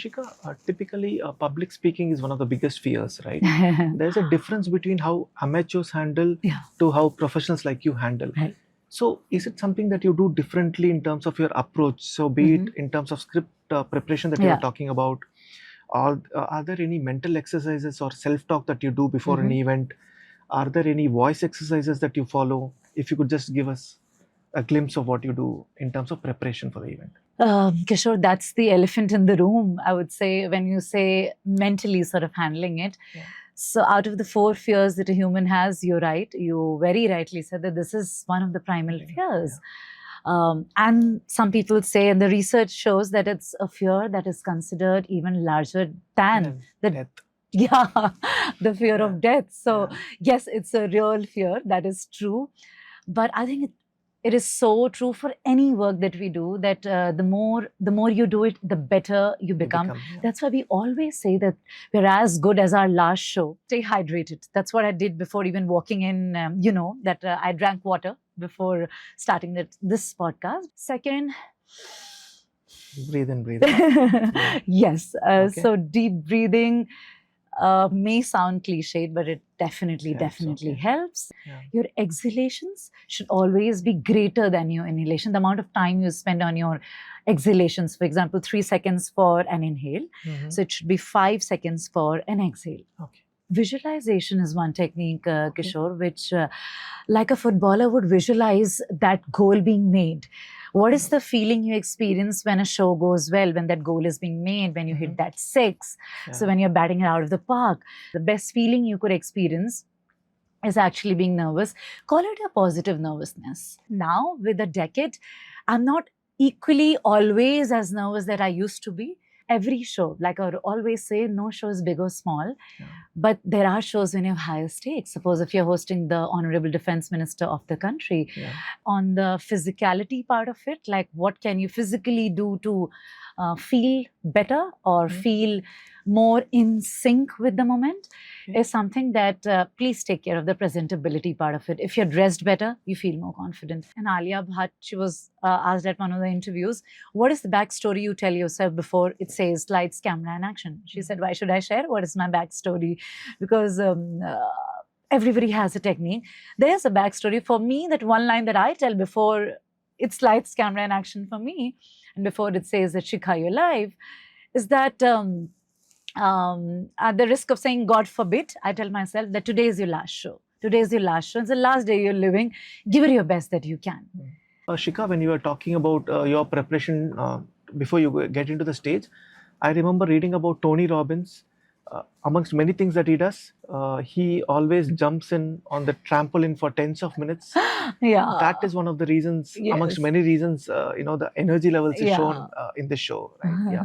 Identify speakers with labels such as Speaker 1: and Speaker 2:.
Speaker 1: Shika, typically public speaking is one of the biggest fears, right? There's a difference between how amateurs handle
Speaker 2: Yeah.
Speaker 1: to how professionals like you handle.
Speaker 2: Right.
Speaker 1: So, is it something that you do differently in terms of your approach? So, be it in terms of script preparation that you
Speaker 2: Yeah.
Speaker 1: are talking about, or are there any mental exercises or self-talk that you do before an event? Are there any voice exercises that you follow? If you could just give us a glimpse of what you do in terms of preparation for the event.
Speaker 2: Kishore, that's the elephant in the room, I would say, when you say mentally sort of handling it.
Speaker 1: Yeah.
Speaker 2: So, out of the 4 fears that a human has, you're right. You very rightly said that this is one of the primal fears. And some people say, and the research shows that it's a fear that is considered even larger than the
Speaker 1: death.
Speaker 2: Yeah, the fear of death. So, yes, it's a real fear. That is true. But I think it is so true for any work that we do that the more you do it, the better you become. That's why we always say that we're as good as our last show. Stay hydrated. That's what I did before even walking in. That I drank water before starting this podcast. Second,
Speaker 1: breathe in, breathe out.
Speaker 2: Yes. So deep breathing may sound cliched, but it definitely helps. Your exhalations should always be greater than your inhalation. The amount of time you spend on your exhalations, for example, 3 seconds for an inhale. So it should be 5 seconds for an exhale. Visualization is one technique, Kishore, which like a footballer would visualize that goal being made. What is the feeling you experience when a show goes well, when that goal is being made, when you hit that 6? So when you're batting it out of the park, the best feeling you could experience is actually being nervous. Call it a positive nervousness. Now, with a decade, I'm not equally always as nervous that I used to be. Every show, like I always say, no show is big or small, but there are shows when you have higher stakes. Suppose if you're hosting the Honorable Defense Minister of the country, on the physicality part of it, like what can you physically do to feel better or feel more in sync with the moment is something that please take care of the presentability part of it. If you're dressed better, you feel more confident. And Alia Bhatt, she was asked at one of the interviews, what is the backstory you tell yourself before it says lights, camera and action? She said, why should I share? What is my backstory? Because everybody has a technique. There's a backstory for me, that one line that I tell before it's lights, camera and action for me, and before it says that Shikha, you're live, is that at the risk of saying God forbid, I tell myself that today is your last show. Today is your last show. It's the last day you're living. Give it your best that you can.
Speaker 1: Shikha, when you were talking about your preparation before you get into the stage, I remember reading about Tony Robbins. Amongst many things that he does, he always jumps in on the trampoline for tens of minutes. That is one of the reasons, amongst many reasons, the energy levels is shown in the show. Right?